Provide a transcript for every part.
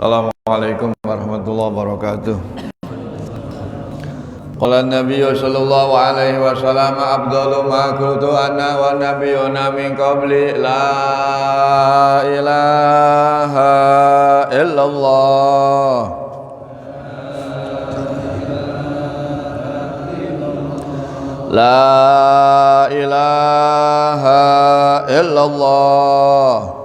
Assalamualaikum warahmatullahi wabarakatuh. Qala Nabi sallallahu alaihi wasallam afdalu ma qultu ana wa nabiyyuna min qabli la ilaha illallah la ilaha illallah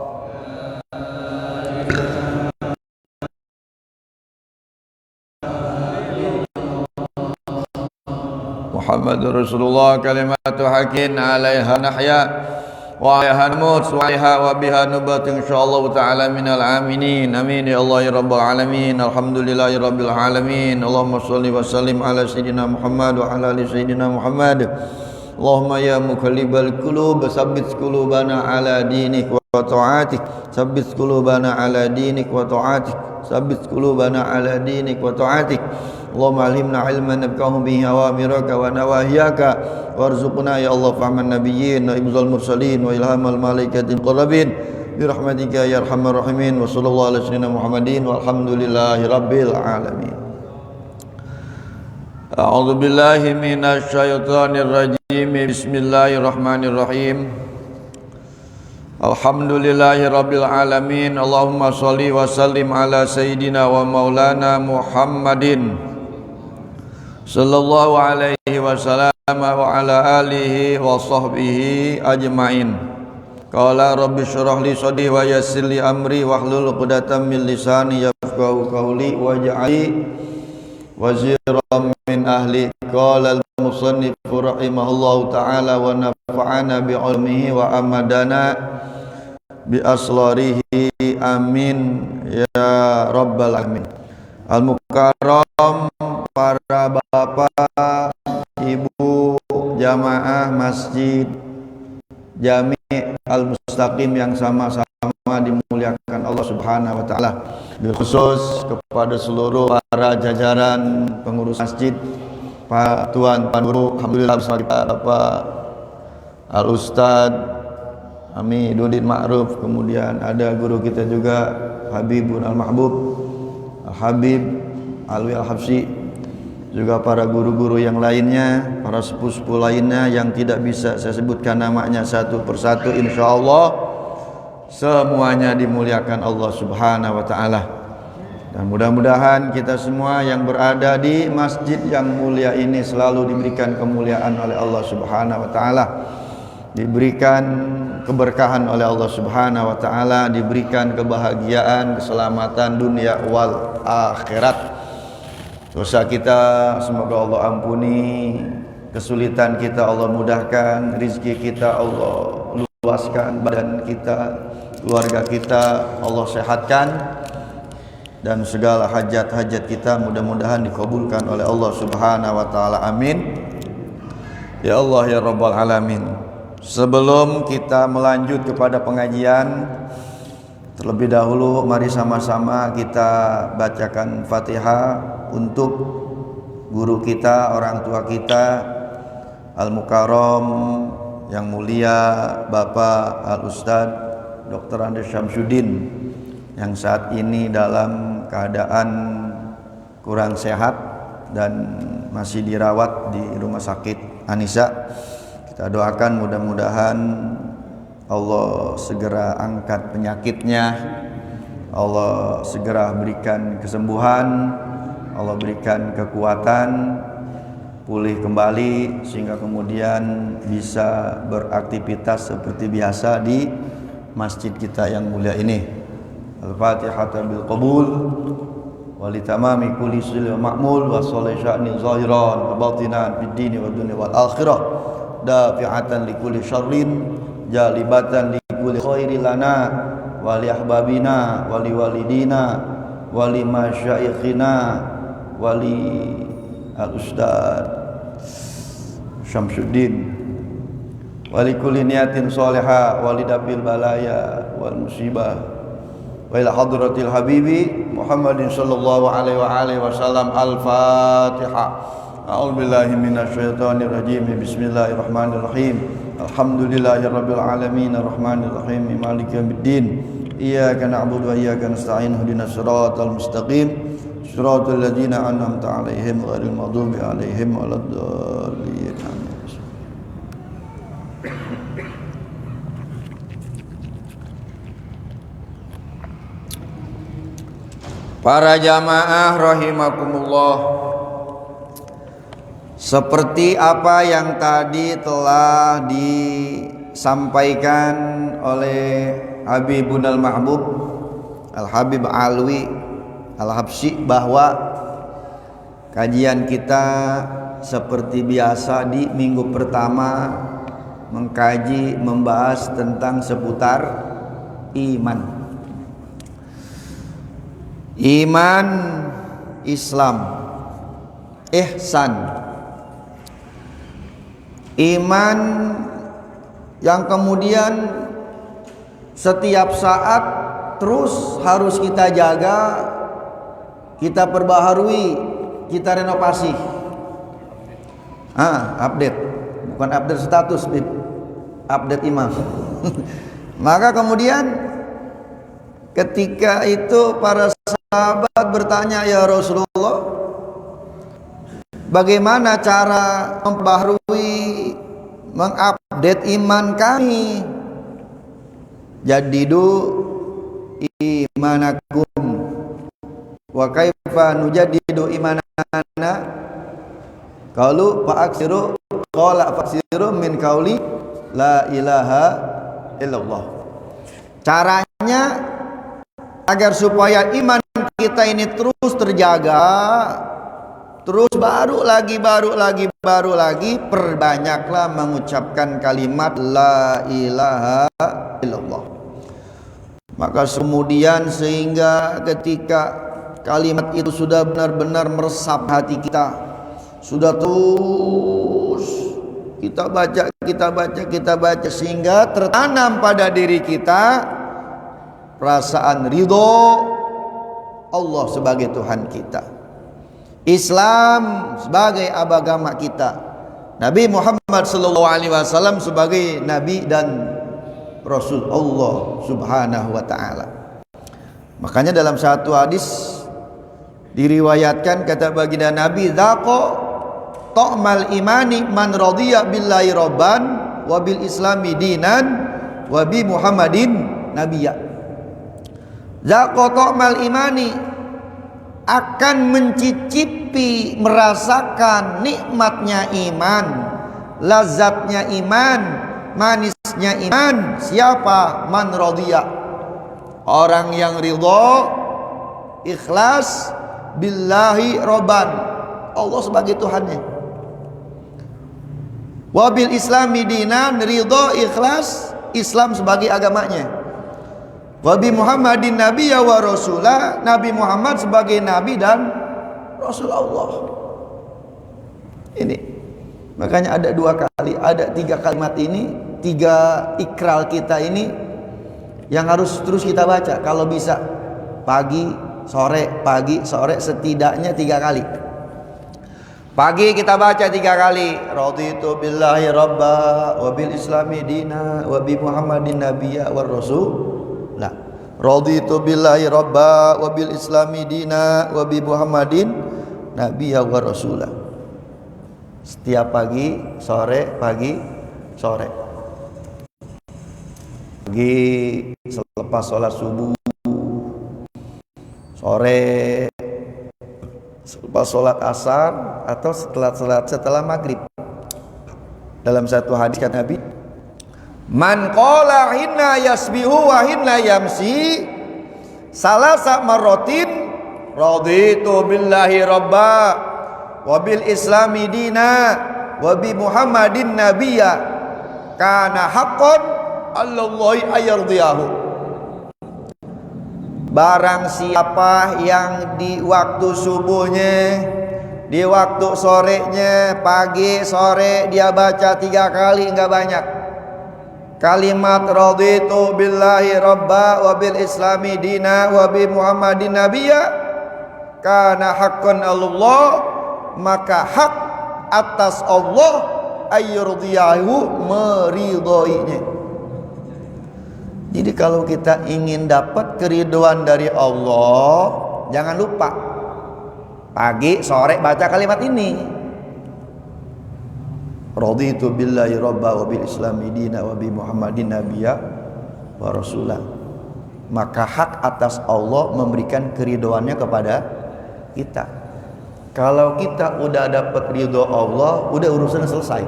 Muhammadur Rasulullah kalimatu hakin alaiha nahya wa alaiha namut wa alaiha wa biha nubat insyaallah ta'ala minal aminin amin ya Allah ya rabbal alamin alhamdulillahi rabbil alamin Allahumma shalli wa sallim ala sayyidina Muhammad wa ala ali sayyidina Muhammad Allahumma ya muqallibal qulub tsabbit qulubana ala dinik wa ta'atik tsabbit qulubana ala dinik wa ta'atik tsabbit qulubana ala dinik wa ta'atik Allahumma alimna ilman nafqahu bihi awamiraka wa nawahiyaka warzuqna ya Allah fahman nabiyyin wa ibzal mursalin wa ilhamal malaikatil qarrabin birahmatika ya arhamar rahimin wa sallallahu ala sayyidina Muhammadin walhamdulillahi rabbil alamin. A'udzu billahi minasy syaithanir rajim. Bismillahirrahmanirrahim. Alhamdulillahi rabbil alamin. Allahumma shalli wa sallim ala sayyidina wa maulana Muhammadin sallallahu alaihi wasallam wa ala alihi wa sahbihi ajmain. Qala rabbi shrah li sadri wa yassir li amri wahlul 'uqdatam min lisani yafqahu qawli waj'alni waziran min ahli. Qala al-musannif rahimahullahu ta'ala wa nafa'ana bi 'ilmihi wa amadana bi aslarihi amin ya rabbal alamin. Al-mukarram, para bapak, ibu, jamaah masjid Jami' Al-Mustaqim yang sama-sama dimuliakan Allah Subhanahu wa taala. Khusus kepada seluruh para jajaran pengurus masjid, Pak Tuan Guru, alhamdulillah bersama Bapak Al-Ustad Hamiduddin Ma'ruf, kemudian ada guru kita juga Habibun Al-Mahbub Al-Habib Alwi Al-Habsi, juga para guru-guru yang lainnya, para sepuh-sepuh lainnya yang tidak bisa saya sebutkan namanya satu persatu, insyaallah semuanya dimuliakan Allah Subhanahu wa taala. Dan mudah-mudahan kita semua yang berada di masjid yang mulia ini selalu diberikan kemuliaan oleh Allah Subhanahu wa taala, diberikan keberkahan oleh Allah Subhanahu wa taala, diberikan kebahagiaan, keselamatan dunia wal akhirat. Dosa kita semoga Allah ampuni, kesulitan kita Allah mudahkan, rizki kita Allah luaskan, badan kita, keluarga kita Allah sehatkan, dan segala hajat-hajat kita mudah-mudahan dikabulkan oleh Allah Subhanahu wa taala. Amin. Ya Allah ya rabbal alamin. Sebelum kita melanjut kepada pengajian, terlebih dahulu mari sama-sama kita bacakan Fatihah untuk guru kita, orang tua kita, Al-Mukarram yang mulia Bapak Al-Ustad Dr. Andes Syamsuddin yang saat ini dalam keadaan kurang sehat dan masih dirawat di Rumah Sakit Anisa. Kita doakan mudah-mudahan Allah segera angkat penyakitnya, Allah segera berikan kesembuhan, Allah berikan kekuatan, pulih kembali sehingga kemudian bisa beraktivitas seperti biasa di masjid kita yang mulia ini. Al-Fatihah bil qabul wa li tamami kulli shay'in ma'mul wa sallallahu sya'ni zahiran wa batinan fid dini wa dunya wal akhirah dafi'atan li kulli syarrin jalibatan li kulli khairi lana wa li ahbabina wa li walidina wa li masyaikhina wa li al-ustad Syamsuddin wa li kulli niyatin salihah wa li dabil balaya wal musibah wa ila hadratil habibi Muhammadin sallallahu alaihi wa alihi wasallam. Al-Fatihah. A'udzu billahi minasy syaithanir rajim. Bismillahirrahmanirrahim. Alhamdulillahirabbil alamin arrahmanir rahim maliki yaumiddin iyyaka na'budu wa iyyaka nasta'in ihdinas siratal mustaqim siratal ladzina an'amta 'alaihim ghairil maghdubi 'alaihim waladdallin. Para jamaah rahimakumullah, seperti apa yang tadi telah disampaikan oleh Habibunal Mahbub Al-Habib Alwi Al-Habsyi, bahwa kajian kita seperti biasa di minggu pertama membahas tentang seputar iman. Iman, Islam, ihsan. Iman yang kemudian setiap saat terus harus kita jaga, kita perbaharui, kita renovasi. Update. Bukan update status, update iman. Maka kemudian ketika itu para sahabat bertanya, ya Rasulullah, bagaimana cara memperbaharui, mengupdate iman kami? Jadidu imanakum wa kaifa nujaddidu imanana? Qalu fa'aksiru, qala fa'aksiru min qauli la ilaha illallah. Caranya agar supaya iman kita ini terus terjaga, terus baru lagi perbanyaklah mengucapkan kalimat la ilaha illallah. Maka kemudian sehingga ketika kalimat itu sudah benar-benar meresap hati kita, sudah terus kita baca sehingga tertanam pada diri kita perasaan ridho Allah sebagai Tuhan kita, Islam sebagai agama kita, Nabi Muhammad SAW sebagai Nabi dan Rasul Allah Subhanahu wa ta'ala. Makanya dalam satu hadis diriwayatkan, kata baginda Nabi, "Dzaqo ta'mal imani man radiya billahi rabban wa bil islami dinan wa bi Muhammadin nabiyya." Dzaqo ta'mal imani, akan mencicipi, merasakan nikmatnya iman, lazatnya iman, manisnya iman. Siapa? Man radiya, orang yang ridho, ikhlas, billahi robban, Allah sebagai Tuhannya, wabil islami dinan, ridho, ikhlas, Islam sebagai agamanya, wabi Muhammadin nabiyya wa rasulah, Nabi Muhammad sebagai Nabi dan Rasul Allah. Ini makanya ada tiga kalimat ini, tiga ikrar kita ini yang harus terus kita baca. Kalau bisa pagi, sore, setidaknya 3 kali. Pagi kita baca 3 kali, raditu billahi rabba wa bil islami dina wa bi Muhammadin nabiyya war rasul. Nah, raditu billahi rabba wa bil islami dina wa bi Muhammadin nabiyya wa rasula. Setiap pagi, sore, pagi, sore. Pagi selepas sholat subuh, sore selepas sholat asar, atau setelah maghrib. Dalam satu hadis kata Nabi, man qala hinna yasbihu wa hinna yamsi salasa marratin raditu billahi rabba wa bil islami dina wa bi Muhammadin nabiyya kana haqqan allallahi ayardiyahu. Barang siapa yang di waktu subuhnya, di waktu sorenya, pagi sore dia baca 3 kali, enggak banyak, kalimat raditu billahi rabba wa bil islami dina wa bi Muhammadin nabiyya kana haqqan Allah, maka hak atas Allah ayyurdiyahu, meridhoinya. Jadi kalau kita ingin dapat keridhaan dari Allah, jangan lupa pagi sore baca kalimat ini. Raditu billahi robba wa bil islami dina wa bi Muhammadin nabiyya wa rasulah. Maka hak atas Allah memberikan keridhaannya kepada kita. Kalau kita udah dapat ridho Allah, udah urusan selesai.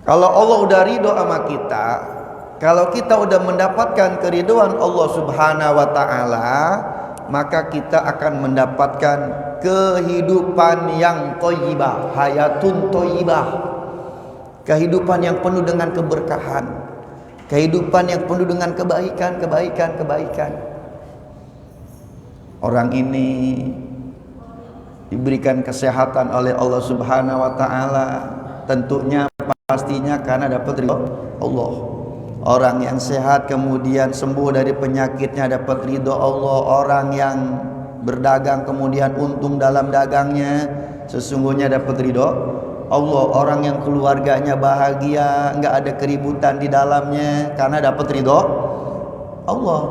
Kalau Allah udah ridho sama kita, kalau kita udah mendapatkan keridhaan Allah Subhanahu wa taala, maka kita akan mendapatkan kehidupan yang thayyibah, hayatun thayyibah. Kehidupan yang penuh dengan keberkahan, kehidupan yang penuh dengan kebaikan. Orang ini diberikan kesehatan oleh Allah Subhanahu wa taala, tentunya pastinya karena dapat ridho Allah. Orang yang sehat kemudian sembuh dari penyakitnya dapat ridho Allah. Orang yang berdagang kemudian untung dalam dagangnya sesungguhnya dapat ridho Allah. Orang yang keluarganya bahagia, enggak ada keributan di dalamnya karena dapat ridho Allah.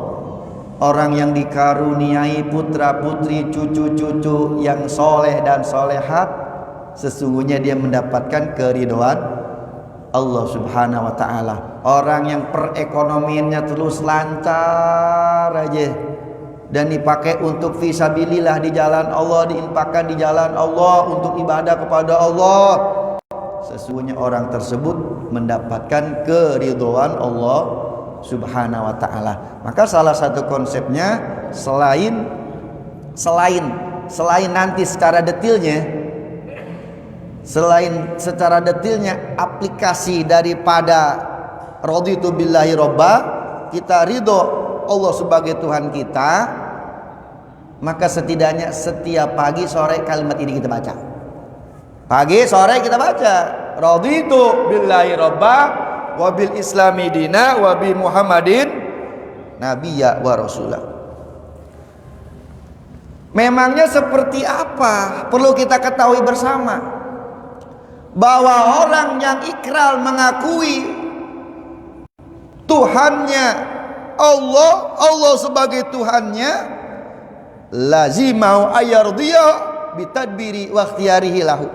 Orang yang dikaruniai putra putri cucu-cucu yang soleh dan solehat, sesungguhnya dia mendapatkan keridhaan Allah Subhanahu wa taala. Orang yang perekonomiannya terus lancar aja dan dipakai untuk fisabilillah di jalan Allah, diinfakkan di jalan Allah untuk ibadah kepada Allah, sesungguhnya orang tersebut mendapatkan keridhaan Allah Subhanahu wa taala. Maka salah satu konsepnya selain nanti secara detailnya, selain secara detailnya aplikasi daripada raditu billahi robba, kita ridho Allah sebagai Tuhan kita, maka setidaknya setiap pagi sore kalimat ini kita baca. Pagi sore kita baca raditu billahi robba wa bil islami dina wa bi Muhammadin nabiyya wa rasulah. Memangnya seperti apa? Perlu kita ketahui bersama bahwa orang yang ikrar mengakui Tuhannya Allah sebagai Tuhannya, lazimau ayardiyah bitadbiri wa ikhtiyarihi lahu.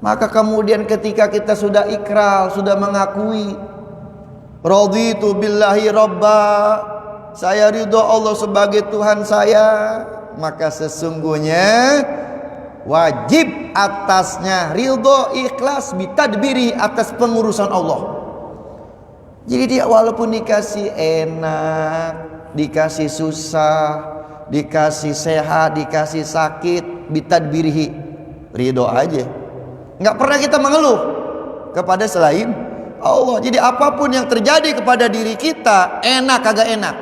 Maka kemudian ketika kita sudah ikrar, sudah mengakui raditu billahi robba, saya ridho Allah sebagai Tuhan saya, maka sesungguhnya wajib atasnya ridho ikhlas bitadbiri atas pengurusan Allah. Jadi dia walaupun dikasih enak, dikasih susah, dikasih sehat, dikasih sakit, bitadbirihi, ridho aja. Nggak pernah kita mengeluh kepada selain Allah. Jadi apapun yang terjadi kepada diri kita, enak kagak enak,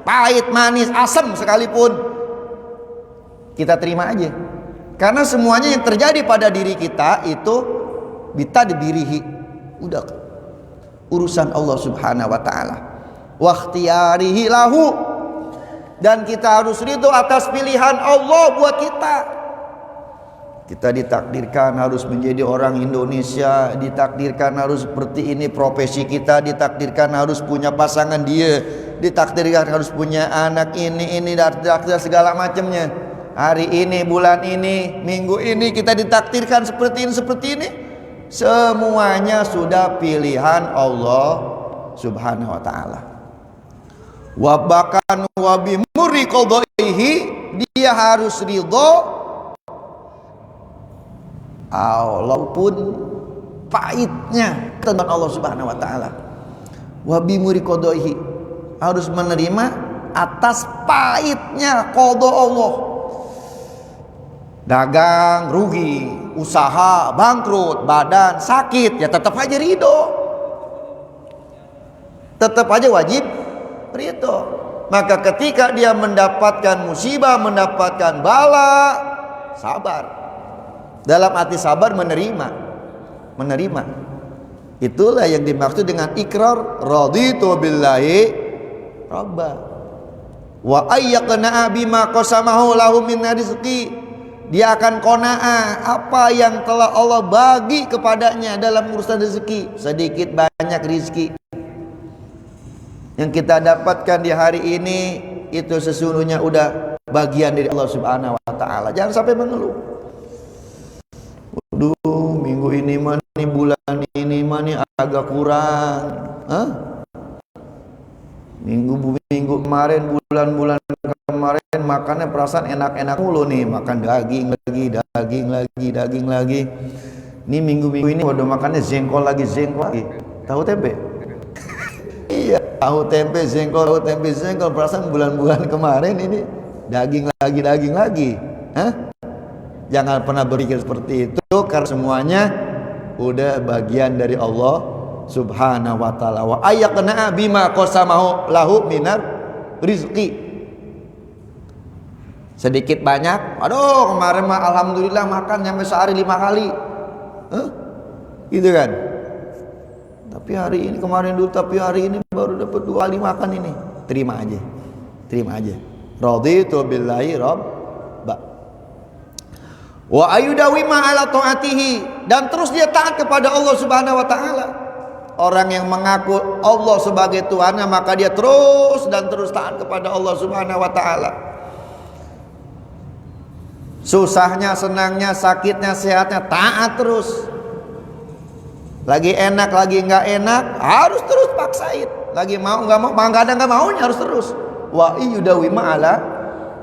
pahit, manis, asam sekalipun, kita terima aja. Karena semuanya yang terjadi pada diri kita itu bitadbirihi, udah urusan Allah Subhanahu wa taala. Wa ikhtiyarihi lahu, dan kita harus ridho atas pilihan Allah buat kita. Kita ditakdirkan harus menjadi orang Indonesia, ditakdirkan harus seperti ini profesi kita, ditakdirkan harus punya pasangan dia, ditakdirkan harus punya anak ini ditakdirkan segala macamnya. Hari ini, bulan ini, minggu ini kita ditakdirkan seperti ini. Semuanya sudah pilihan Allah Subhanahu wa taala. Wa bakan wa bimuri qadaihi, dia harus ridho walaupun pahitnya tentang Allah Subhanahu wa taala. Wa bimuri qadaihi, harus menerima atas pahitnya qada Allah. Dagang rugi, usaha bangkrut, badan sakit, ya tetap aja ridho, tetap aja wajib ridho. Maka ketika dia mendapatkan musibah, mendapatkan bala, sabar. Dalam arti sabar menerima. Itulah yang dimaksud dengan ikrar raditu billahi rabba wa ayyaqna bima qasamahu lahu min rizqi. Dia akan qanaah apa yang telah Allah bagi kepadanya dalam urusan rezeki, sedikit banyak rezeki. Yang kita dapatkan di hari ini itu sesungguhnya udah bagian dari Allah Subhanahu wa taala. Jangan sampai mengeluh. Waduh, minggu ini mah nih, bulan ini mah nih agak kurang. Hah? Minggu kemarin, bulan-bulan kemarin makannya perasaan enak-enak mulu nih, makan daging lagi. Ini minggu-minggu ini waduh makannya jengkol lagi. Tahu tempe? Iya, tahu tempe jengkol, perasaan bulan-bulan kemarin ini daging lagi. Hah? Jangan pernah berpikir seperti itu, karena semuanya udah bagian dari Allah Subhanahu wa ta'ala. Wa ayyaqna bima qasamahu lahu minar rizqi. Sedikit banyak, aduh kemarin mah alhamdulillah makan sampai sehari 5 kali. Gitu kan. Tapi hari ini baru dapat 2 kali makan ini. Terima aja. Raditu billahi rabba. Wa ayudawima ala ta'atihi, dan terus dia taat kepada Allah Subhanahu wa taala. Orang yang mengaku Allah sebagai Tuhannya, maka dia terus taat kepada Allah Subhanahu wa taala. Susahnya, senangnya, sakitnya, sehatnya, taat terus. Lagi enak, lagi enggak enak, harus terus paksain. Lagi mau enggak mau, kadang enggak maunya harus terus. Wa ayudawima ala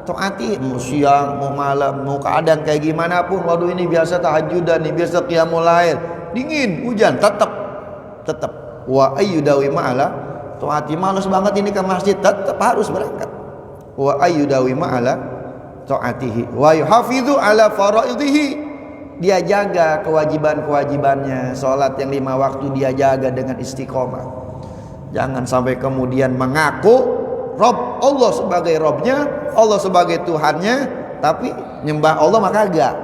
taati, mau siang, mau malam, mau keadaan kayak gimana pun. Waduh ini biasa tahajudan nih, biasa qiyamul lail, dingin, hujan, tetap wa ayyudawi ma'ala taati. Malas banget ini ke masjid, tetap harus berangkat. Wa ayyudawi ma'ala taatihi wa yuhafidhu ala faraidhihi, dia jaga kewajiban-kewajibannya. Salat yang 5 waktu dia jaga dengan istiqomah. Jangan sampai kemudian mengaku Rob Allah sebagai Robnya, Allah sebagai Tuhannya, tapi nyembah Allah mah kagak.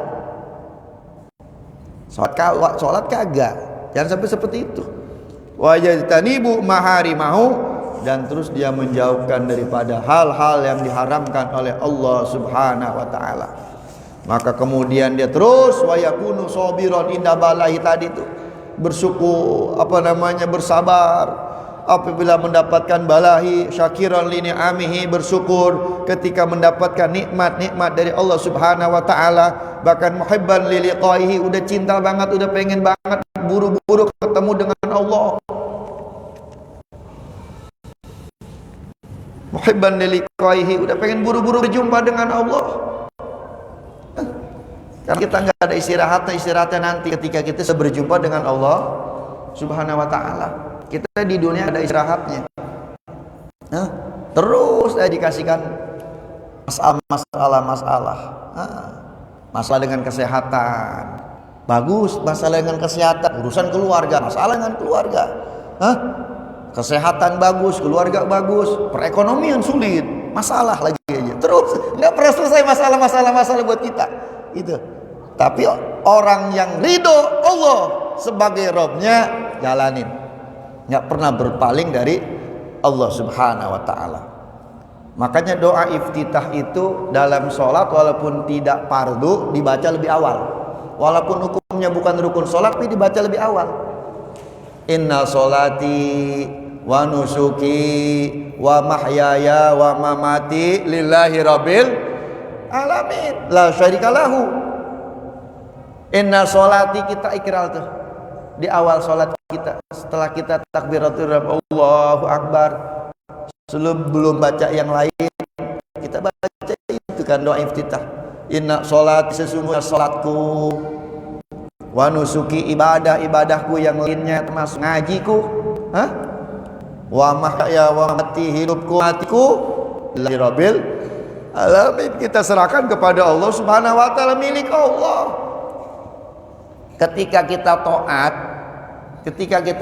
Sholat kagak. Jangan sampai seperti itu. Wa yajtanibu maharimahu, dan terus dia menjauhkan daripada hal-hal yang diharamkan oleh Allah Subhanahu wa taala. Maka kemudian dia terus wa yakunu sabiran inda balahi, tadi itu bersyukur, bersabar apabila mendapatkan balahi, syakiran li ni'amihi, bersyukur ketika mendapatkan nikmat-nikmat dari Allah Subhanahu wa taala. Bahkan muhibban li liqaihi, udah cinta banget, udah pengen banget buru-buru ketemu dengan Allah. Muhibban li liqaihi, udah pengen buru-buru berjumpa dengan Allah. Karena kita enggak ada istirahatnya nanti ketika kita berjumpa dengan Allah Subhanahu wa taala. Kita di dunia ada istirahatnya. Terus dikasihkan masalah dengan kesehatan. Bagus, masalah dengan kesehatan. Urusan keluarga, masalah dengan keluarga. Kesehatan bagus, keluarga bagus, perekonomian sulit, masalah lagi aja. Terus nggak pernah selesai masalah buat kita. Itu. Tapi orang yang ridho Allah sebagai Robnya, jalanin. Nggak pernah berpaling dari Allah Subhanahu wa ta'ala. Makanya doa iftitah itu dalam sholat walaupun tidak fardu dibaca lebih awal. Walaupun hukumnya bukan rukun sholat, tapi dibaca lebih awal. Inna sholati wa nusuki wa mahyaya wa mamati lillahi rabbil alamin la syarikalahu. Inna sholati, kita ikrar tuh di awal sholat kita, setelah kita takbiratul ihram Allahu akbar, sebelum baca yang lain kita baca itu kan doa iftitah. Inna sholati, sesungguhnya sholatku, wa nusuki, ibadahku yang lainnya termasuk ngajiku, wa mahya wa mati, hidupku matiku lillahi rabbil alamin, kita serahkan kepada Allah Subhanahu wa taala, milik Allah. Ketika kita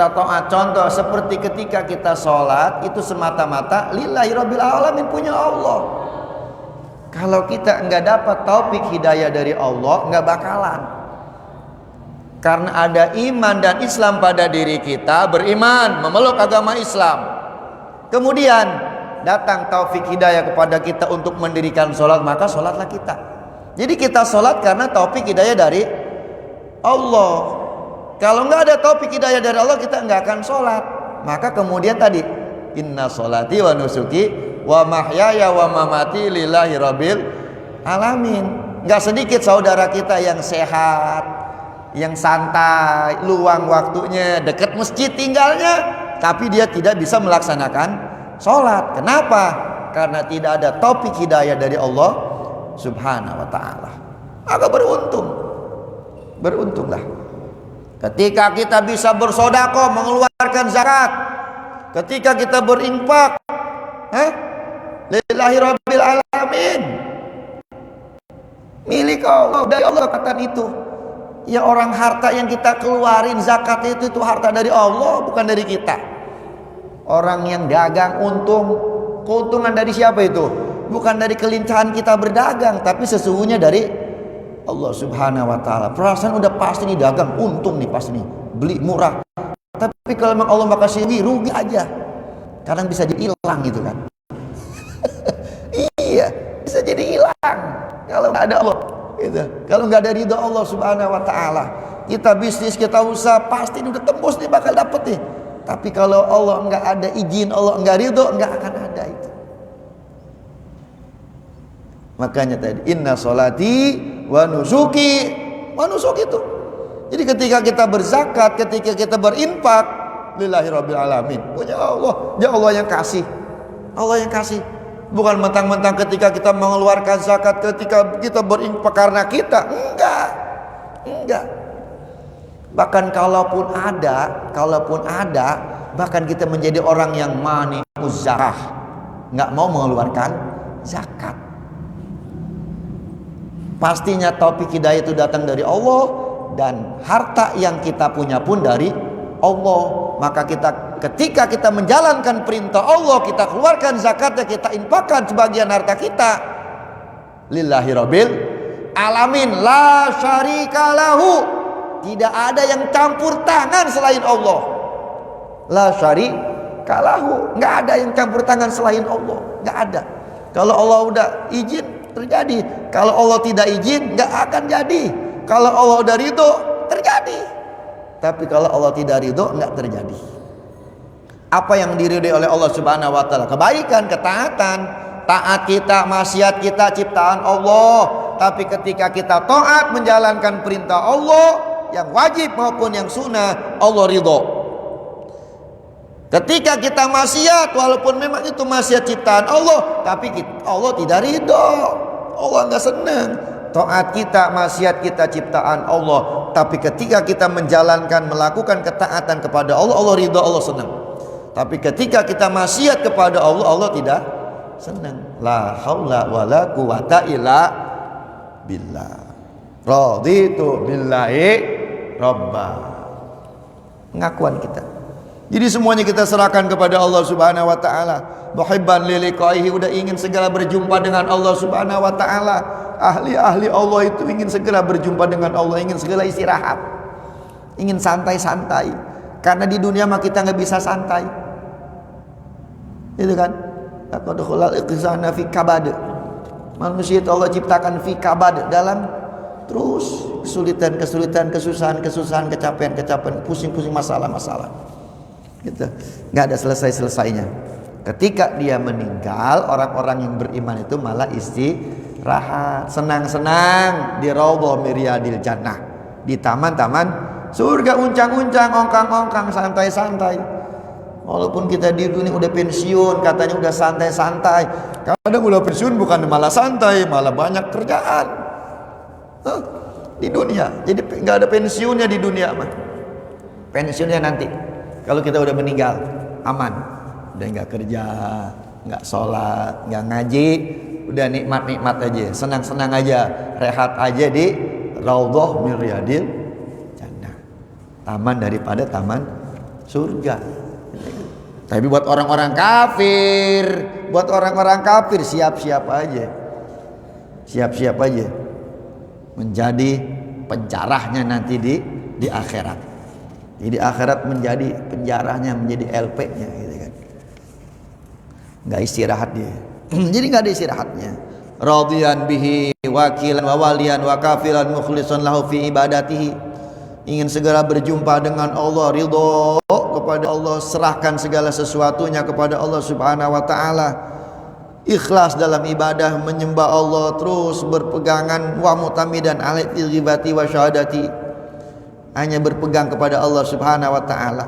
taat, contoh seperti ketika kita sholat, itu semata-mata lillahi rabbil alamin, punya Allah. Kalau kita enggak dapat taufik hidayah dari Allah, enggak bakalan. Karena ada iman dan Islam pada diri kita, beriman, memeluk agama Islam. Kemudian datang taufik hidayah kepada kita untuk mendirikan sholat, maka sholatlah kita. Jadi kita sholat karena taufik hidayah dari Allah. Kalau nggak ada taufik hidayah dari Allah, kita nggak akan sholat. Maka kemudian tadi Inna sholati wa nusuki wa mahyaya wa mamati lillahi rabbil alamin. Enggak sedikit saudara kita yang sehat, yang santai, luang waktunya, dekat masjid tinggalnya, tapi dia tidak bisa melaksanakan sholat. Kenapa? Karena tidak ada taufik hidayah dari Allah Subhanahu wa ta'ala. Maka beruntunglah ketika kita bisa bersedekah, mengeluarkan zakat, ketika kita berinfak, lillahi rabbil alamin, milik Allah, dari Allah kata itu. Ya, orang harta yang kita keluarin zakat itu harta dari Allah, bukan dari kita. Orang yang dagang untung, keuntungan dari siapa itu? Bukan dari kelincahan kita berdagang, tapi sesungguhnya dari Allah Subhanahu wa ta'ala. Perasaan udah pasti nih dagang untung nih, pasti nih beli murah. Tapi kalau memang Allah makasih rugi aja, kadang bisa jadi hilang gitu kan. Iya, bisa jadi hilang kalau nggak ada Allah gitu. Kalau nggak ada ridho Allah Subhanahu wa ta'ala, kita bisnis, kita usaha, pasti udah tembus nih, bakal dapet nih. Tapi kalau Allah nggak ada izin, Allah nggak ridho, nggak akan ada itu. Makanya tadi inna sholati wa nusuki itu. Jadi ketika kita berzakat, ketika kita berinfak, lillahi rabbil alamin, punya Allah, ya Allah yang kasih. Allah yang kasih. Bukan mentang-mentang ketika kita mengeluarkan zakat, ketika kita berinfak karena kita, enggak. Bahkan kalaupun ada, bahkan kita menjadi orang yang mani'uz zakah, enggak mau mengeluarkan zakat. Pastinya taufik hidayah itu datang dari Allah, dan harta yang kita punya pun dari Allah. Maka ketika kita menjalankan perintah Allah, kita keluarkan zakatnya, kita infakkan sebagian harta kita, lillahi rabbil alamin, la syarika lahu, tidak ada yang campur tangan selain Allah. La syarika lahu, nggak ada yang campur tangan selain Allah, nggak ada. Kalau Allah udah izin, terjadi. Kalau Allah tidak izin, nggak akan jadi. Kalau Allah udah ridho, terjadi. Tapi kalau Allah tidak ridho, nggak terjadi. Apa yang diridhoi oleh Allah Subhanahu wa ta'ala? Kebaikan, ketaatan. Taat kita, maksiat kita ciptaan Allah. Tapi ketika kita taat menjalankan perintah Allah, yang wajib maupun yang sunnah, Allah ridho. Ketika kita maksiat, walaupun memang itu maksiat ciptaan Allah, tapi Allah tidak ridho, Allah nggak senang. Taat kita, maksiat kita ciptaan Allah, tapi ketika kita menjalankan, melakukan ketaatan kepada Allah, Allah ridho, Allah senang. Tapi ketika kita maksiat kepada Allah, Allah tidak senang. La haula wala quwata illa billah. Raditu billahi rabba. Pengakuan kita. Jadi semuanya kita serahkan kepada Allah Subhanahu wa ta'ala. Muhibban liliqaihi, udah ingin segera berjumpa dengan Allah Subhanahu wa ta'ala. Ahli-ahli Allah itu ingin segera berjumpa dengan Allah, ingin segera istirahat, ingin santai-santai. Karena di dunia mah kita nggak bisa santai, itu kan. Laqad khulal iqtisana fi kabad. Manusia itu Allah ciptakan fi kabad, dalam terus kesulitan, kesusahan, kecapean, pusing-pusing, masalah. Gitu. Nggak ada selesainya. Ketika dia meninggal, orang-orang yang beriman itu malah istirahat, senang-senang di raudhah miryadil jannah, di taman-taman surga, uncang-uncang, ongkang-ongkang, santai-santai. Walaupun kita di dunia udah pensiun, katanya udah santai-santai, kadang udah pensiun bukan malah santai, malah banyak kerjaan di dunia. Jadi nggak ada pensiunnya di dunia mah. Pensiunnya nanti kalau kita udah meninggal, aman, udah nggak kerja, nggak sholat, nggak ngaji, udah nikmat aja, senang aja, rehat aja di raudhah min riyadil jannah, taman daripada taman surga. Tapi buat orang-orang kafir, siap-siap aja menjadi penjarahnya nanti di akhirat. Jadi akhirat menjadi penjarahnya, menjadi LP-nya gitu kan. Nggak istirahat dia. Jadi nggak ada istirahatnya. Radiyan bihi wakilan wa waliyan wa kafilan mukhlishan lahu fi ibadatihi. Ingin segera berjumpa dengan Allah, ridho kepada Allah, serahkan segala sesuatunya kepada Allah Subhanahu wa taala. Ikhlas dalam ibadah menyembah Allah, terus berpegangan wa mutamidan alaihi ghibati wa syahadati, hanya berpegang kepada Allah Subhanahu wa taala.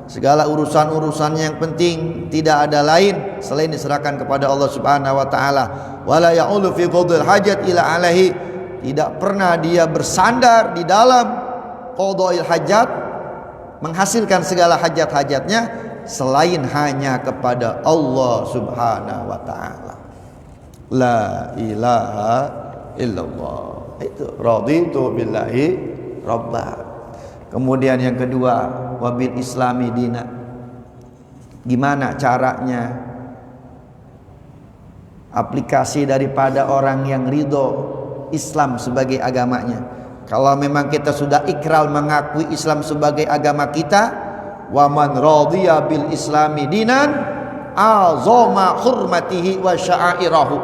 Segala urusan-urusannya yang penting tidak ada lain selain diserahkan kepada Allah Subhanahu wa taala. Wala ya'ulu fi qadil hajat ila alaihi, tidak pernah dia bersandar di dalam qadail hajat, menghasilkan segala hajat-hajatnya selain hanya kepada Allah Subhanahu wa taala. La ilaha illallah. Itu raditu billahi rabba. Kemudian yang kedua, wabil islami dina. Gimana caranya aplikasi daripada orang yang ridho Islam sebagai agamanya? Kalau memang kita sudah ikrar mengakui Islam sebagai agama kita, wa man radiya bil islami dinan azama hurmatihi wa sya'airahu,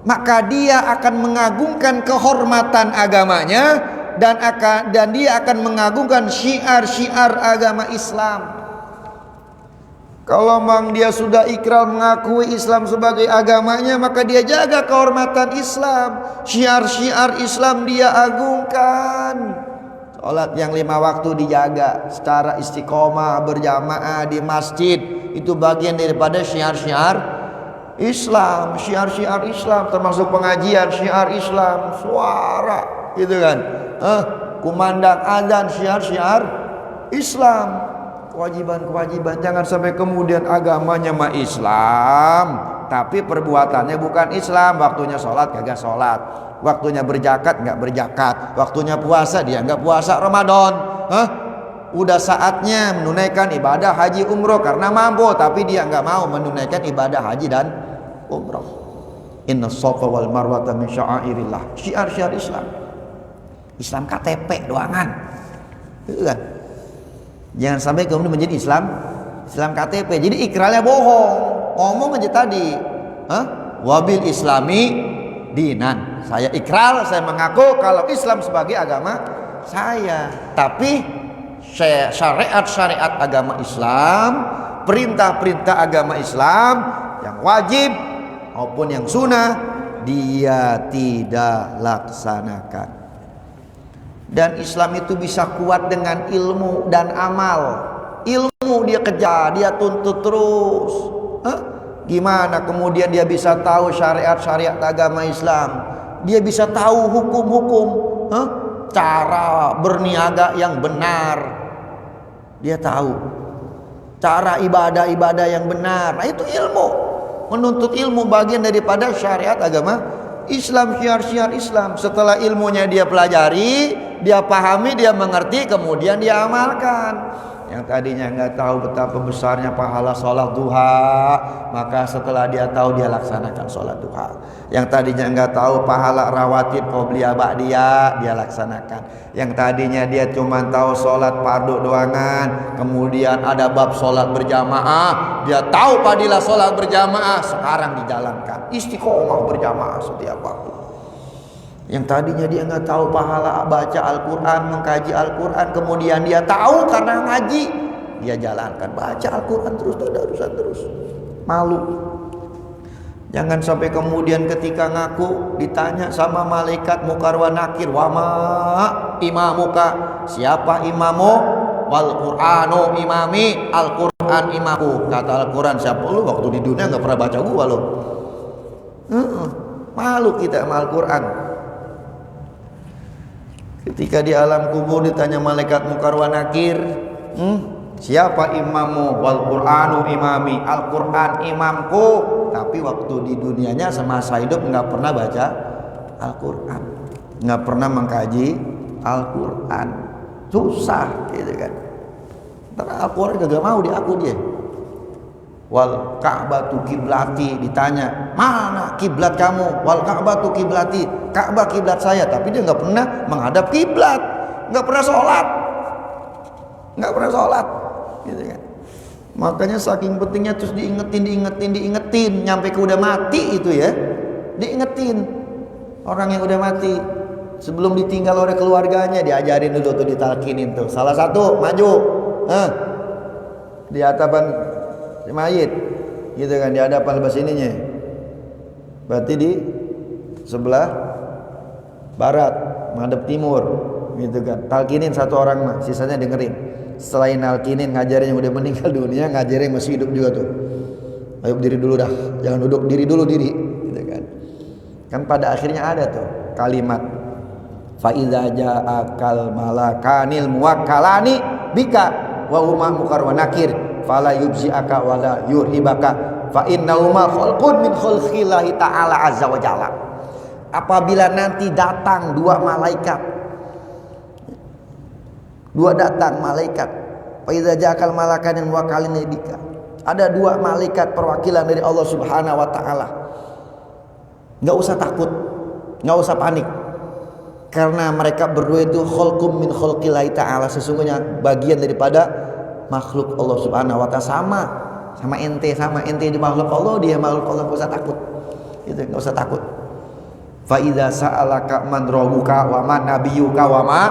maka dia akan mengagungkan kehormatan agamanya dan dia akan mengagungkan syiar-syiar agama Islam. Kalau memang dia sudah ikrar mengakui Islam sebagai agamanya, maka dia jaga kehormatan Islam, syiar-syiar Islam dia agungkan. Salat yang 5 waktu dijaga secara istiqomah berjamaah di masjid, itu bagian daripada syiar-syiar Islam. Syiar-syiar Islam termasuk pengajian syiar Islam, suara gitu kan, kumandang azan syiar-syiar Islam, kewajiban-kewajiban. Jangan sampai kemudian agamanya mah Islam tapi perbuatannya bukan Islam. Waktunya sholat kagak sholat, waktunya berzakat nggak berzakat, waktunya puasa dia nggak puasa Ramadan. Udah saatnya menunaikan ibadah haji umroh karena mampu, tapi dia nggak mau menunaikan ibadah haji dan umroh. Inna safa wal marwata min sya'airillah, syiar-syiar Islam. Islam KTP doangan, gitu kan? Jangan sampai kemudian menjadi Islam KTP. Jadi ikrarnya bohong, ngomong aja tadi, wabil islami dinan, saya ikrar, saya mengaku kalau Islam sebagai agama saya, tapi syariat-syariat agama Islam, perintah-perintah agama Islam yang wajib maupun yang sunnah dia tidak laksanakan. Dan Islam itu bisa kuat dengan ilmu dan amal. Ilmu dia kejar, dia tuntut terus. Gimana kemudian dia bisa tahu syariat-syariat agama Islam? Dia bisa tahu hukum-hukum, cara berniaga yang benar. Dia tahu cara ibadah-ibadah yang benar. Nah itu ilmu. Menuntut ilmu bagian daripada syariat agama Islam, syiar-syiar Islam. Setelah ilmunya dia pelajari, dia pahami, dia mengerti, kemudian dia amalkan. Yang tadinya nggak tahu betapa besarnya pahala sholat duha, maka setelah dia tahu dia laksanakan sholat duha. Yang tadinya nggak tahu pahala rawatib qobliyah ba'diyah, dia laksanakan. Yang tadinya dia cuma tahu sholat fardu doangan, kemudian ada bab sholat berjamaah, dia tahu fadilah sholat berjamaah, sekarang dijalankan. Istiqomah berjamaah setiap waktu. Yang tadinya dia nggak tahu pahala baca Al-Quran, mengkaji Al-Quran, kemudian dia tahu karena ngaji, dia jalankan, baca Al-Quran terus, tadarusan terus. Malu. Jangan sampai kemudian ketika ngaku ditanya sama malaikat Munkar wa Nakir, wa ma imamuka, siapa imamu? Wal Qur'anu imami, Al-Quran imamu. Kata Al-Quran, siapa lu? Waktu di dunia nggak pernah baca gua lo. Malu kita sama Al-Quran. Ketika di alam kubur ditanya malaikat Munkar wa Nakir, siapa imammu? Wal Qur'anu imami, Al-Quran imamku. Tapi waktu di dunianya semasa hidup nggak pernah baca Al-Quran, nggak pernah mengkaji Al-Quran, susah gitu kan. Karena Al-Quran gak mau diaku dia. Wal Ka'batu kiblati, ditanya mana kiblat kamu? Wal Ka'batu kiblati, Ka'bah kiblat saya. Tapi dia nggak pernah menghadap kiblat, nggak pernah sholat, gitu kan. Makanya saking pentingnya terus diingetin, nyampe ke udah mati itu ya, diingetin. Orang yang udah mati sebelum ditinggal oleh keluarganya diajarin dulu tuh, ditalkinin tuh. Salah satu maju, di hadapan mayit, gitu kan, di hadapan lepas ininya. Berarti di sebelah barat, madhab timur, gitu kan. Talkinin satu orang mah, sisanya dengerin. Selain nalkinin, ngajarin yang udah meninggal dunia, ngajarin yang masih hidup juga tuh. Ayo berdiri dulu dah, jangan duduk, diri dulu diri, gitu kan. Kan pada akhirnya ada tuh kalimat fa iza ja'akal malakanil muwakkalani bika wa huma munkar wa nakir fala yubzi'aka wa la yurhibaka fa innahuma khalqun min khalqillahi ta'ala azza wa jalla. Apabila nanti datang dua malaikat, fa iza ja'akal malakanil muwakkalani bika, ada dua malaikat perwakilan dari Allah Subhanahu wa taala. Enggak usah takut, enggak usah panik. Karena mereka berdua itu khalqum min khalqillahi ta'ala, sesungguhnya bagian daripada makhluk Allah Subhanahu wa ta'ala, sama ente di makhluk Allah, dia makhluk Allah, enggak usah takut. Itu enggak usah takut. Fa idza sa'alaka man rabbuka wa man nabiyyuka wa ma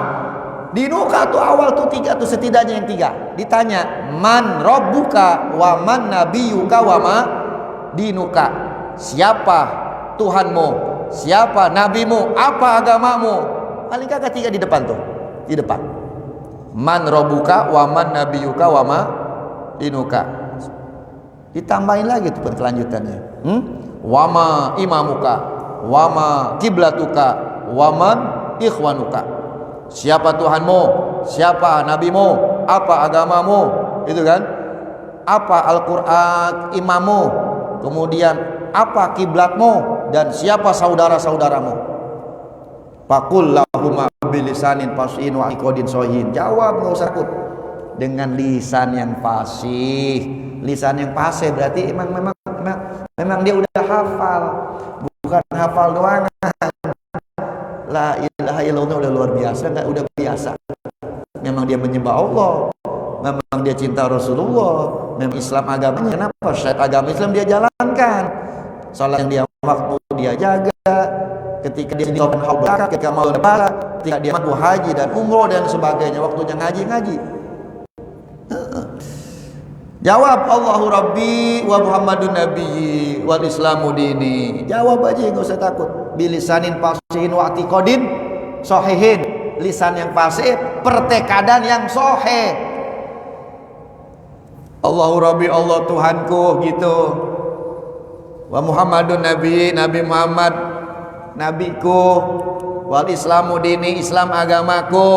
dinuka, tuh awal tuh tiga tuh, setidaknya yang tiga. Ditanya man rabbuka wa man nabiyyuka wa ma dinuka, siapa Tuhanmu, siapa nabimu, apa agamamu. Paling kagak tiga di depan tuh, di depan. Man rabbuka wa man nabiyuka wa ma dinuka. Ditambahin lagi tuh kelanjutannya. Wa ma imamuka wa ma kiblatuka wa man ikhwanuka. Siapa Tuhanmu, siapa nabimu, apa agamamu, itu kan? Apa Al-Qur'an imammu, kemudian apa kiblatmu, dan siapa saudara-saudaramu. Faqul lahum bilisanin fasih wa iqadin sohin. Jawab, enggak usah takut, dengan lisan yang fasih. Lisan yang fasih berarti memang dia udah hafal, bukan hafal doang. La ilaha illallah udah luar biasa, enggak, udah biasa. Memang dia menyembah Allah, memang dia cinta Rasulullah, memang Islam agamanya. Kenapa? Syariat agama Islam dia jalankan. Salat yang dia waktu dia jaga, ketika dia di open house, ketika mau lebaran, ketika dia mampu haji dan umroh dan sebagainya, waktunya ngaji. Jawab, Allahu Rabbi wa Muhammadun Nabiyyi wal Islamu dini. Jawab aja, enggak usah takut. Bilisanin fasihin wa i'tiqadin sahihin. Lisan yang fasih, pertekadan yang sahih. Allahu Rabbi, Allah Tuhanku, gitu. Wa Muhammadun Nabi, Nabi Muhammad nabiku, wal Islamu dini, Islam agamaku,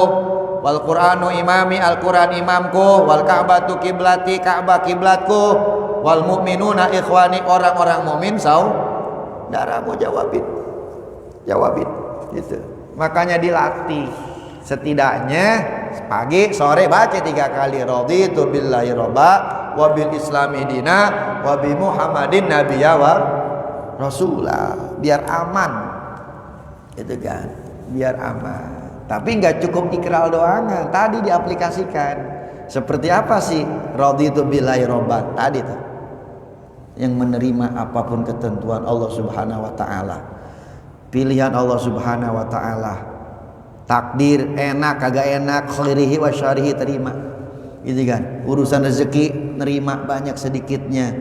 wal Qur'anu imami, Al-Qur'an imamku, wal Ka'batu kiblati, Ka'bah kiblatku, wal mu'minuna ikhwani, orang-orang mukmin saudaramu. Jawabin gitu. Makanya dilatih, setidaknya pagi sore baca 3 kali, raditu billahi robba wa bil islami dina wa bi Muhammadin nabiyya wa rasulah, biar aman, itu kan, biar aman. Tapi nggak cukup ikrar doang, tadi diaplikasikan. Seperti apa sih raditu billahi robba tadi tuh, yang menerima apapun ketentuan Allah Subhanahu wa taala, pilihan Allah Subhanahu wa taala, takdir enak kagak enak, khairihi wa syarihi terima, gitu kan. Urusan rezeki nerima banyak sedikitnya,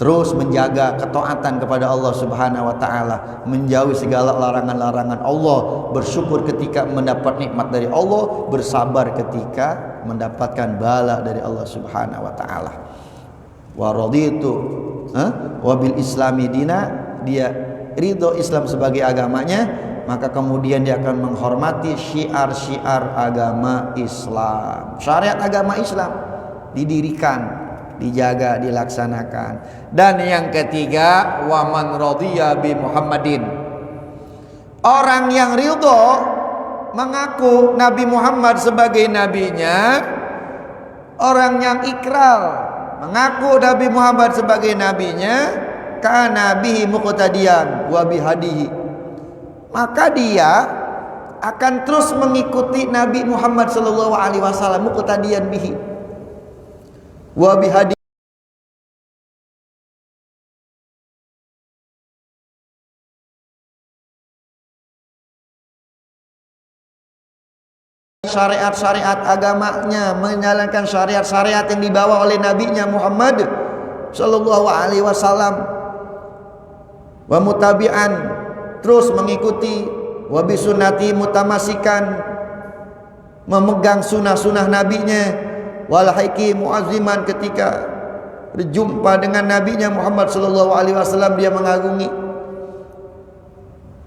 terus menjaga ketaatan kepada Allah Subhanahu wa taala, menjauhi segala larangan-larangan Allah, bersyukur ketika mendapat nikmat dari Allah, bersabar ketika mendapatkan bala dari Allah Subhanahu wa taala. Wa raditu wa bil islami dina, dia ridho Islam sebagai agamanya, maka kemudian dia akan menghormati syiar-syiar agama Islam. Syariat agama Islam didirikan, dijaga, dilaksanakan. Dan yang ketiga, wa man radhiya bi Muhammadin, orang yang ridho mengaku Nabi Muhammad sebagai nabinya, orang yang ikrar mengaku Nabi Muhammad sebagai nabinya, kana bihi muqtadiyan wa bihadihi, maka dia akan terus mengikuti Nabi Muhammad sallallahu alaihi wasallam, muqtadiyan bihi wa bihadi, syariat-syariat agamanya, menjalankan syariat-syariat yang dibawa oleh nabinya Muhammad sallallahu alaihi wasallam, wa mutabi'an, terus mengikuti, wa bisunnati mutamasikan, memegang sunnah-sunnah nabinya, wal haiki muazziman, ketika berjumpa dengan nabinya Muhammad sallallahu alaihi wasallam dia mengagungi,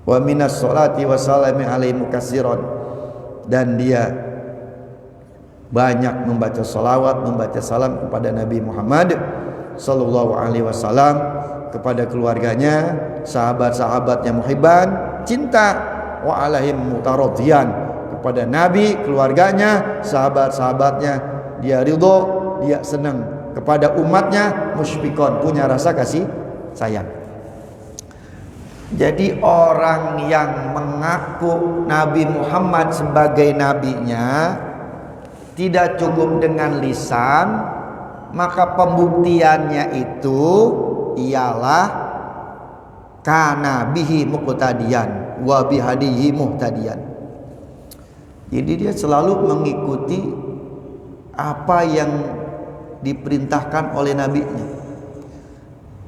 wa minas sholati wassalami alaihi mukatsiran, dan dia banyak membaca salawat, membaca salam kepada Nabi Muhammad sallallahu alaihi wasallam, kepada keluarganya, sahabat-sahabatnya muhibban, cinta, wa alaihim mutaradiyan, kepada Nabi, keluarganya, sahabat-sahabatnya dia ridho, dia senang, kepada umatnya musyfiqon, punya rasa kasih sayang. Jadi orang yang mengaku Nabi Muhammad sebagai nabinya tidak cukup dengan lisan, maka pembuktiannya itu ialah kana bihi muqtadiyan wa bihadihi muhtadiyan. Jadi dia selalu mengikuti apa yang diperintahkan oleh nabinya.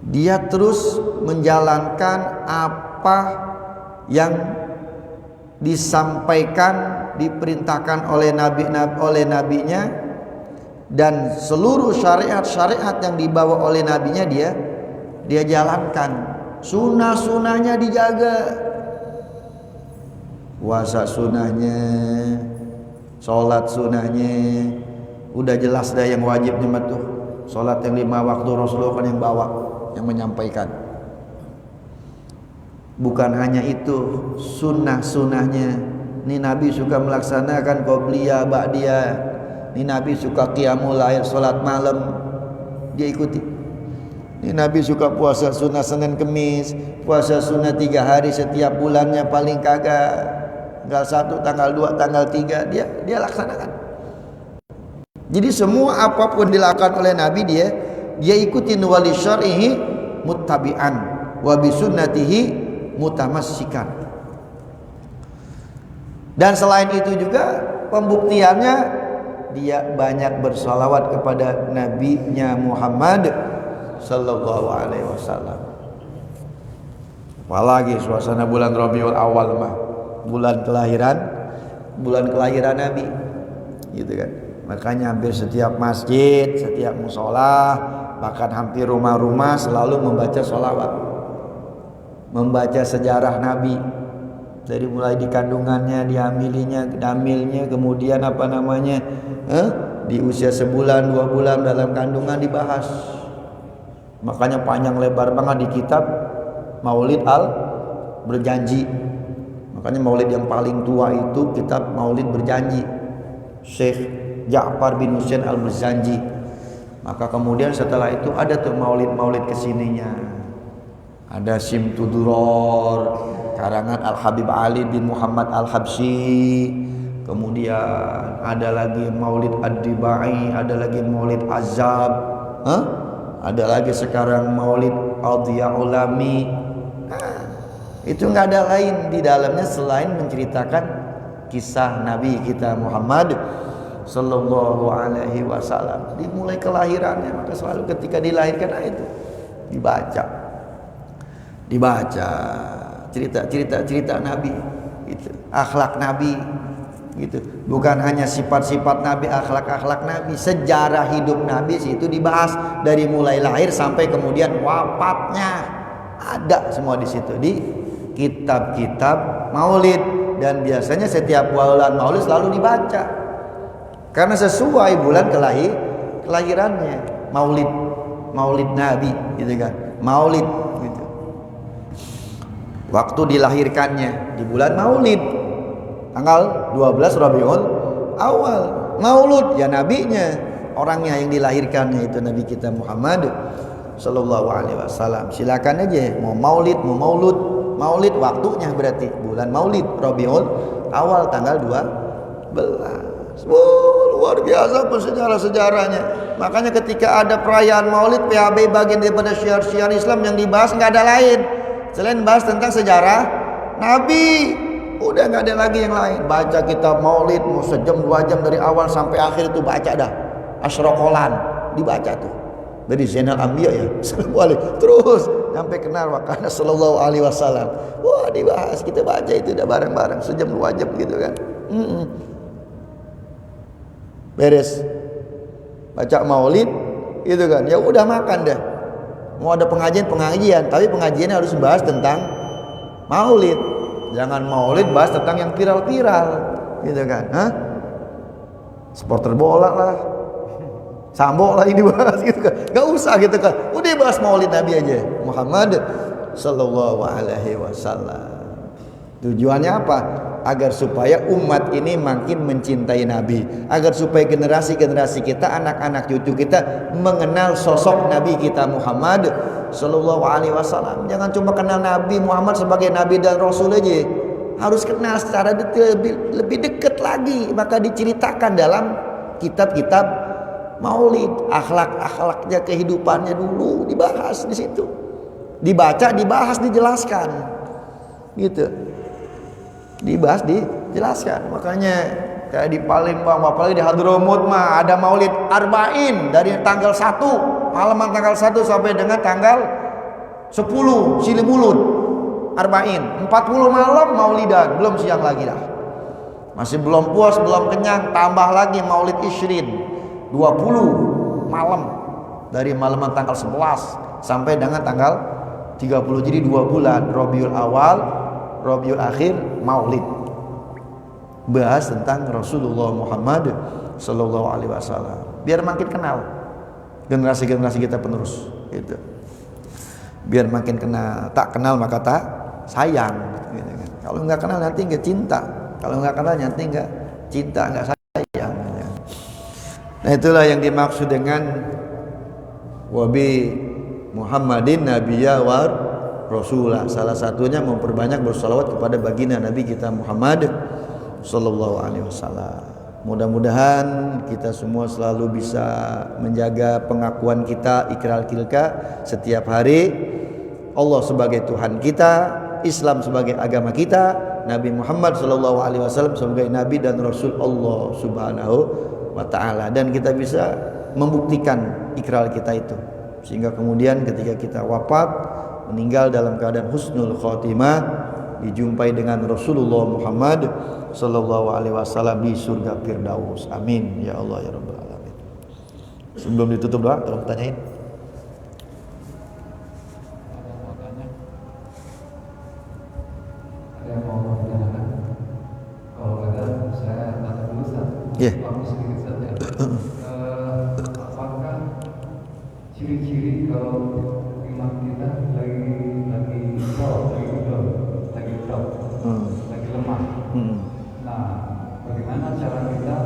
Dia terus menjalankan apa yang disampaikan, diperintahkan oleh nabinya, dan seluruh syariat-syariat yang dibawa oleh nabinya dia jalankan. Sunnah-sunnahnya dijaga, puasa sunnahnya, sholat sunnahnya, udah jelas dah yang wajibnya mah tuh. Sholat yang 5 waktu Rasulullah kan yang bawa, yang menyampaikan. Bukan hanya itu, sunnah-sunnahnya. Ini Nabi suka melaksanakan qobliyah, ba'diyah. Ini Nabi suka qiyamul lail, sholat malam, dia ikuti. Ini Nabi suka puasa sunnah Senin Kemis, puasa sunnah 3 hari setiap bulannya paling kagak. Tanggal 1, tanggal 2, tanggal 3 dia laksanakan. Jadi semua apapun dilakukan oleh Nabi dia ikutin, wali syar'ihi muttabi'an wa bisunnatihi mutamassikan. Dan selain itu juga pembuktiannya dia banyak bersalawat kepada nabinya Muhammad sallallahu alaihi wasallam. Apalagi suasana bulan Rabiul Awal mah, bulan kelahiran Nabi, gitu kan. Makanya hampir setiap masjid, setiap musola, bahkan hampir rumah-rumah selalu membaca sholawat, membaca sejarah Nabi, dari mulai di kandungannya, dihamilinya, hamilnya, kemudian di usia sebulan 2 bulan dalam kandungan dibahas. Makanya panjang lebar banget di kitab Maulid Berjanji. Makanya maulid yang paling tua itu kitab Maulid Berjanji, Syekh Ja'far bin Husain Al-Barzanji. Maka kemudian setelah itu ada tuh maulid-maulid kesininya. Ada Simtuduror karangan Al-Habib Ali bin Muhammad Al-Habsyi. Kemudian ada lagi Maulid Ad-Dibai, ada lagi Maulid Azab, ada lagi sekarang Maulid Al-Diyaulami. Itu nggak ada lain di dalamnya selain menceritakan kisah Nabi kita Muhammad sallallahu alaihi wasallam. Dimulai kelahirannya, maka selalu ketika dilahirkan itu dibaca cerita Nabi, gitu. Akhlak Nabi, gitu. Bukan hanya sifat-sifat Nabi, akhlak Nabi, sejarah hidup Nabi itu dibahas dari mulai lahir sampai kemudian wafatnya. Ada semua di situ di kitab-kitab Maulid, dan biasanya setiap bulan Maulid selalu dibaca. Karena sesuai bulan kelahirannya, Maulid Nabi, gitu kan. Maulid gitu. Waktu dilahirkannya di bulan Maulid, tanggal 12 Rabiul Awal. Maulud ya nabinya, orangnya yang dilahirkannya itu Nabi kita Muhammad sallallahu alaihi wasallam. Silakan aja mau Maulid, mau Maulud. Maulid waktunya berarti bulan Maulid Rabiul Awal tanggal 12. Luar biasa pun sejarah-sejarahnya. Makanya ketika ada perayaan Maulid, PHB bagian daripada syiar-syiar Islam yang dibahas nggak ada lain selain bahas tentang sejarah Nabi. udah nggak ada lagi yang lain. Baca kitab maulid mau sejam 2 jam dari awal sampai akhir itu baca dah. Asyrokolan dibaca tuh dari Zainal Anbiya ya, terus sampai kenal wakana sallallahu alaihi wasallam. Wah dibahas, kita baca itu udah bareng-bareng sejam 2 jam gitu kan. Beres baca maulid itu kan, ya udah makan dah. Mau ada pengajian, tapi pengajiannya harus bahas tentang maulid. Jangan maulid bahas tentang yang viral-viral gitu kan. Supporter bola lah, Sambo lah ini bahas gitu kan. Gak usah gitu kan. Udah bahas maulid Nabi aja, Muhammad sallallahu alaihi wasallam. Tujuannya apa? Agar supaya umat ini makin mencintai Nabi, agar supaya generasi-generasi kita, anak-anak cucu kita mengenal sosok Nabi kita Muhammad sallallahu alaihi wasallam. Jangan cuma kenal Nabi Muhammad sebagai Nabi dan Rasul aja, harus kenal secara detail, lebih dekat lagi. Maka diceritakan dalam kitab-kitab maulid, akhlak-akhlaknya, kehidupannya dulu dibahas di situ, dibaca, dibahas, dijelaskan, gitu. Dibahas, dijelaskan. Makanya kayak di Palembang, apalagi di Hadramut mah ada maulid arba'in dari tanggal 1, halaman tanggal 1 sampai dengan tanggal 10 Silimulun. Arba'in 40 malam maulidan, belum siang lagi dah. Masih belum puas, belum kenyang, tambah lagi maulid Ishrin 20 malam, dari malam tanggal 11 sampai dengan tanggal 30. Jadi 2 bulan, Rabiul Awal, Rabiul Akhir, maulid. Bahas tentang Rasulullah Muhammad sallallahu alaihi wasallam. Biar makin kenal generasi-generasi kita penerus gitu. Biar makin kenal, tak kenal maka tak sayang gitu kan. Kalau enggak kenal nanti enggak cinta. Kalau enggak kenal nanti enggak cinta, enggak sayang. Nah, itulah yang dimaksud dengan wabi Muhammadin nabiyya wa rasulah. Salah satunya memperbanyak bersalawat kepada baginda Nabi kita Muhammad sallallahu alaihi wasallam. Mudah-mudahan kita semua selalu bisa menjaga pengakuan kita, ikrar kita setiap hari. Allah sebagai Tuhan kita, Islam sebagai agama kita, Nabi Muhammad sallallahu alaihi wasallam sebagai nabi dan rasul Allah Subhanahu wa taala, dan kita bisa membuktikan ikrar kita itu sehingga kemudian ketika kita wafat, meninggal dalam keadaan husnul khotimah, dijumpai dengan Rasulullah Muhammad sallallahu alaihi wasallam di surga Firdaus. Amin ya Allah ya rabbal alamin. Sebelum ditutup doa, tolong tanyain. Ada yang mau bertanya? Kalau ada, saya tanya dulu Ustaz. Iya. Waktu sedikit saja. Apakah ciri-ciri kalau iman kita lagi drop, lagi lemah? Nah, bagaimana cara kita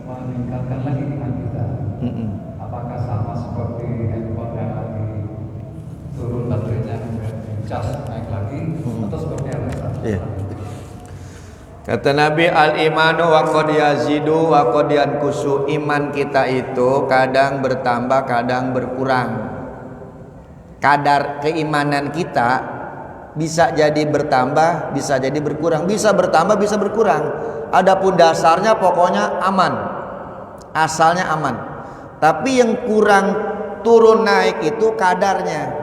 meningkatkan lagi iman kita? Apakah sama seperti handphone yang lagi turun baterainya, cas naik lagi, atau seperti apa? Iya. Kata Nabi, al-imanu wa qad yazidu wa qad yanqusu. Iman kita itu kadang bertambah, kadang berkurang. Kadar keimanan kita bisa jadi bertambah, bisa jadi berkurang, bisa bertambah, bisa berkurang. Adapun dasarnya pokoknya aman, asalnya aman. Tapi yang kurang turun naik itu kadarnya.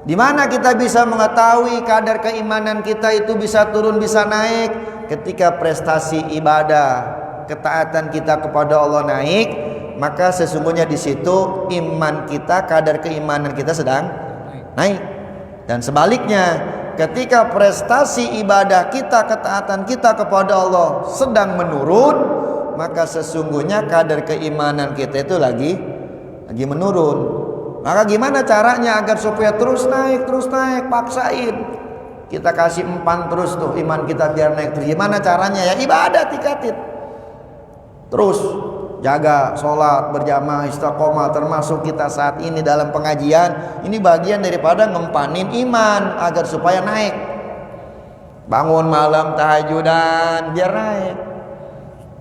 Di mana kita bisa mengetahui kadar keimanan kita itu bisa turun, bisa naik? Ketika prestasi ibadah, ketaatan kita kepada Allah naik, maka sesungguhnya di situ iman kita, kadar keimanan kita sedang naik. Dan sebaliknya, ketika prestasi ibadah kita, ketaatan kita kepada Allah sedang menurun, maka sesungguhnya kadar keimanan kita itu lagi menurun. Maka gimana caranya agar supaya terus naik, paksain. Kita kasih empan terus tuh iman kita biar naik terus. Gimana caranya? Ya ibadah, tingkatin. Terus jaga sholat berjamaah, istiqomah, termasuk kita saat ini dalam pengajian. Ini bagian daripada ngempanin iman agar supaya naik. Bangun malam tahajudan biar naik.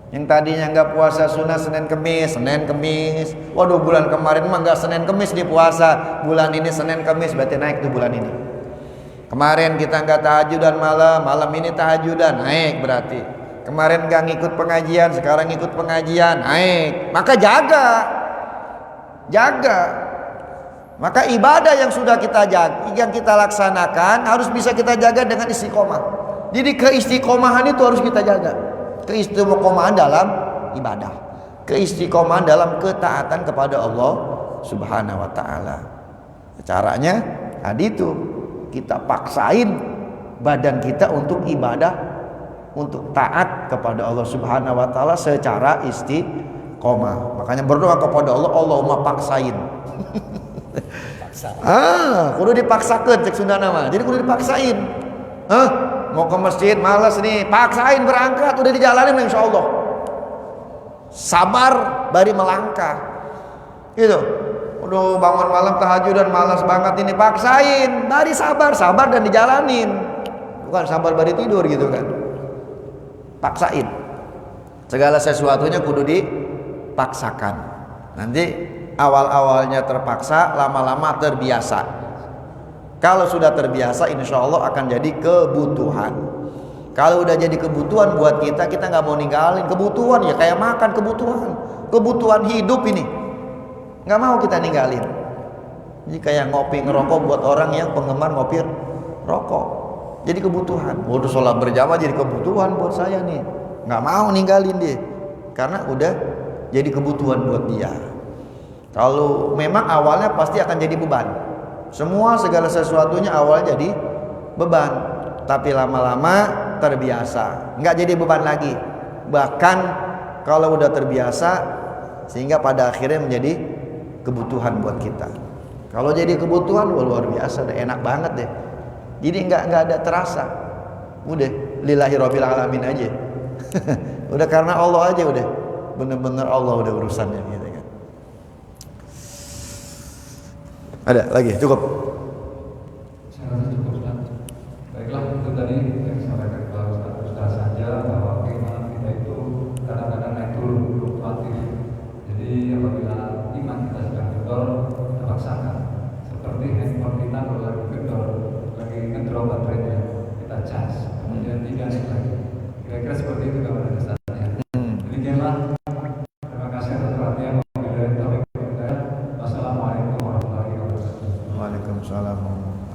Yang tadinya nggak puasa sunnah Senin Kemis. Waduh, bulan kemarin mah nggak Senin Kemis di puasa, bulan ini Senin Kemis, berarti naik tuh bulan ini. Kemarin kita nggak tahajudan malam, malam ini tahajudan, naik berarti. Kemarin nggak ngikut pengajian, sekarang ngikut pengajian, naik. Maka jaga. Maka ibadah yang sudah kita jaga, yang kita laksanakan harus bisa kita jaga dengan istiqomah. Jadi keistiqomahan itu harus kita jaga. Keistiqomahan dalam ibadah, keistiqomahan dalam ketaatan kepada Allah Subhanahu wa taala. Caranya tadi itu kita paksain badan kita untuk ibadah, untuk taat kepada Allah Subhanahu wa taala secara istiqomah. Makanya berdoa kepada Allah, Allahumma paksain. Kudu dipaksakeun cek Sunda nama. Jadi kudu dipaksain. Mau ke masjid malas nih, paksain berangkat, udah dijalanin insyaallah. Sabar bari melangkah. Gitu. Udah bangun malam tahajud dan malas banget ini, paksain, bari sabar dan dijalanin. Bukan sabar bari tidur gitu kan. Paksain. Segala sesuatunya kudu dipaksakan. Nanti awal-awalnya terpaksa, lama-lama terbiasa. Kalau sudah terbiasa, insya Allah akan jadi kebutuhan. Kalau udah jadi kebutuhan buat kita nggak mau ninggalin kebutuhan, ya kayak makan, kebutuhan hidup ini nggak mau kita ninggalin. Jadi kayak ngopi ngerokok buat orang yang penggemar ngopi rokok, jadi kebutuhan. Udah sholat berjamaah jadi kebutuhan buat saya nih, nggak mau ninggalin dia karena udah jadi kebutuhan buat dia. Kalau memang awalnya pasti akan jadi beban, semua segala sesuatunya awalnya jadi beban, tapi lama-lama terbiasa, nggak jadi beban lagi. Bahkan kalau udah terbiasa sehingga pada akhirnya menjadi kebutuhan buat kita. Kalau jadi kebutuhan, luar biasa deh, enak banget deh. Jadi nggak ada terasa. Udah lillahi rabbil alamin aja. Udah karena Allah aja, udah bener-bener Allah udah urusannya gitu kan. Ada lagi? Cukup. Saya rasa cukup, Ustaz. Baiklah, itu tadi yang disampaikan Pak Ustaz saja, bahwa keimanan kita itu kadang-kadang naik turun, fluktuatif. Jadi apabila iman kita sedang kendor, kita paksakan. Seperti handphone kita kalau lagi kendor, lagi ngedrop baterainya, kita cas, kemudian tidak naik lagi. Kira-kira seperti itu gambaran Ustaznya. Demikianlah. Terima kasih atas perhatian. Wassalamualaikum warahmatullahi wabarakatuh. Waalaikumsalam.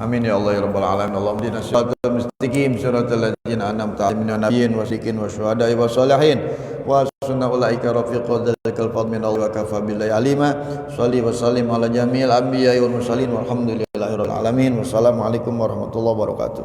Amin ya Allah ya rabbal alamin. Allahumma hdina siratal mustaqim siratal ladzina an'amta 'alaihim minan nabiyyin wasyirikin wasyuhada'i wassalihin wa sunna ulaika rafiqul dzikral fadl min Allah wa kafa billahi alima. Shalli wa sallim ala jami'il anbiya'i wal mursalin walhamdulillahi rabbil alamin. Wassalamualaikum warahmatullahi wabarakatuh.